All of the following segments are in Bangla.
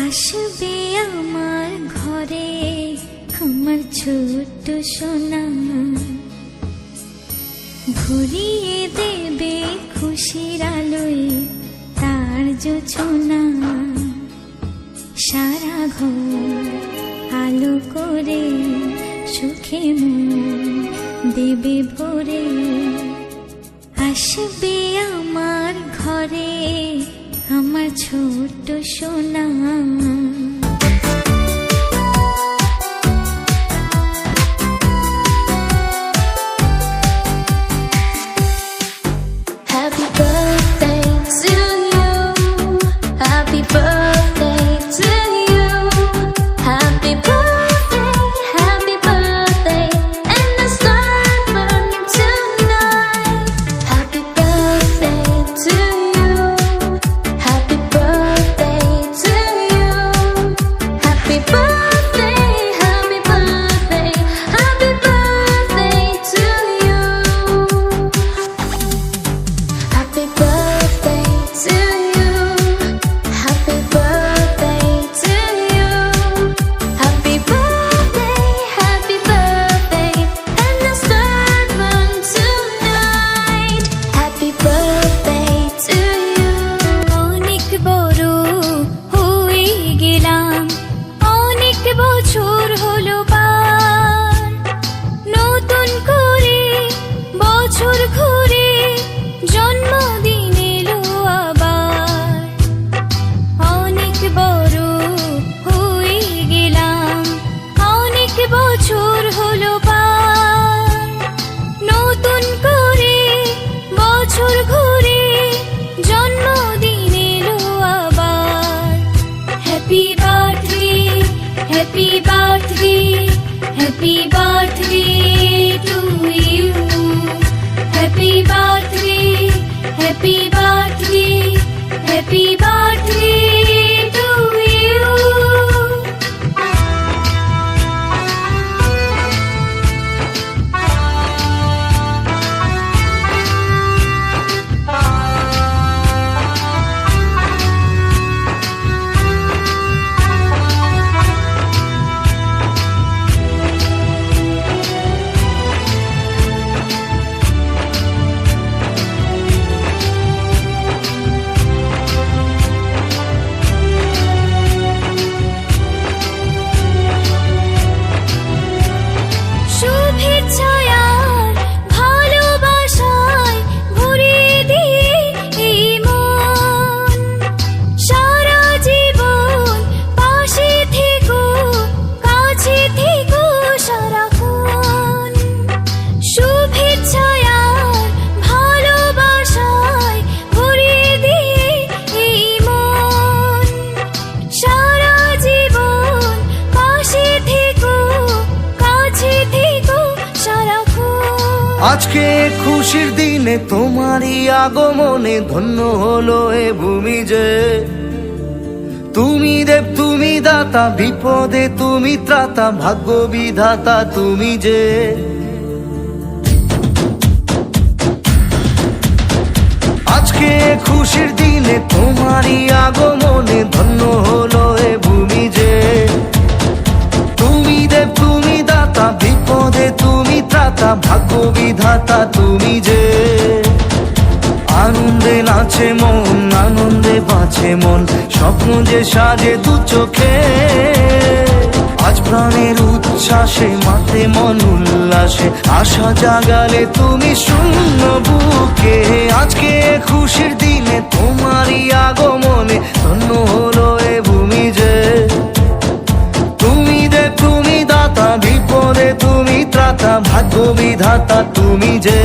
আসবে আমার ঘরে আমার ছোট্ট সোনা, ভরিয়ে দেবে খুশির আলোয় তার জোছনা। সারা ঘর আলো করে সুখে মন দেবে ভরে। আসবে আমার ঘরে আমার ছোট্ট সোনা। Happy birthday to you. Happy birthday to you. Happy birthday, and the sun burning tonight. Happy birthday to you. Happy birthday to you. Happy birthday, happy birthday, happy birthday to you. Happy birthday to you. Happy birthday to you. Happy birthday, and the sun burn tonight. Happy birthday to you. অনেক বড় হয়ে গেলাম, অনেক বছর হলো পার, নতুন করে বছর ঘুরে জন্মদিন এলো আবার। অনেক বড় হয়ে গেলাম, অনেক বছর হলো পার, নতুন করে বছর ঘুরে জন্মদিন এলো আবার। Happy birthday, happy birthday, happy birthday to you. Happy birthday, happy birthday, happy birthday to you. শুভেচ্ছায় আর ভালোবাসায় ভরিয়ে দিয়ে এই মন, সারা জীবন পাশে থেকো, কাছে থেকো সারাক্ষণ। শুভেচ্ছায় আর ভালোবাসায় ভরিয়ে দিয়ে এই মন, সারা জীবন পাশে থেকো, কাছে থেকো সারাক্ষণ। আজকে খুশির দিনে তোমারই আগমনে ধন্য হলো এ ভূমি যে। তুমি দেব তুমি দাতা, বিপদে তুমি ত্রাতা, ভাগ্য বিধাতা তুমি যে। আজকে খুশির দিনে তোমারই আগমনে ধন্য হলো এ ভূমি যে। তুমি দেব তুমি দাতা, বিপদে তুমি ত্রাতা, ভাগ্য বিধাতা তুমি যে। আনন্দে নাচে মন, আনন্দে বাঁচে মন, স্বপ্ন যে সাজে দু চোখে। আজ প্রাণের উচ্ছ্বাসে মাতে মন উল্লাসে, আশা জাগালে তুমি শূন্য বুকে। আজকে খুশির দিনে তোমারই আগমনে ধন্য হলো এ ভূমি যে। তুমি দেব তুমি দাতা, বিপদে তুমি ত্রাতা, ভাগ্য বিধাতা তুমি যে।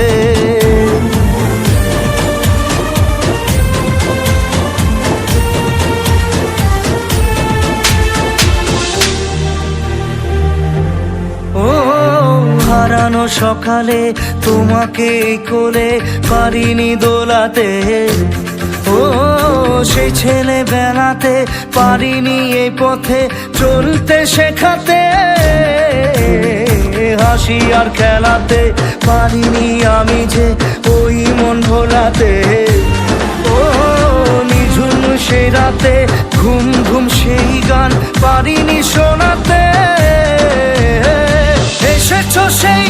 ও হারানো সকালে তোমাকে কোলে পারিনি দোলাতে, ও সেই ছেলে বেলাতে পারিনি এই পথে চলতে শেখাতে। হাসি আর খেলাতে পারিনি আমি যে ওই মন ভোলাতে। ও নিঝুম সে রাতে ঘুম ঘুম সেই গান পারিনি শোনাতে। এসেছো সেই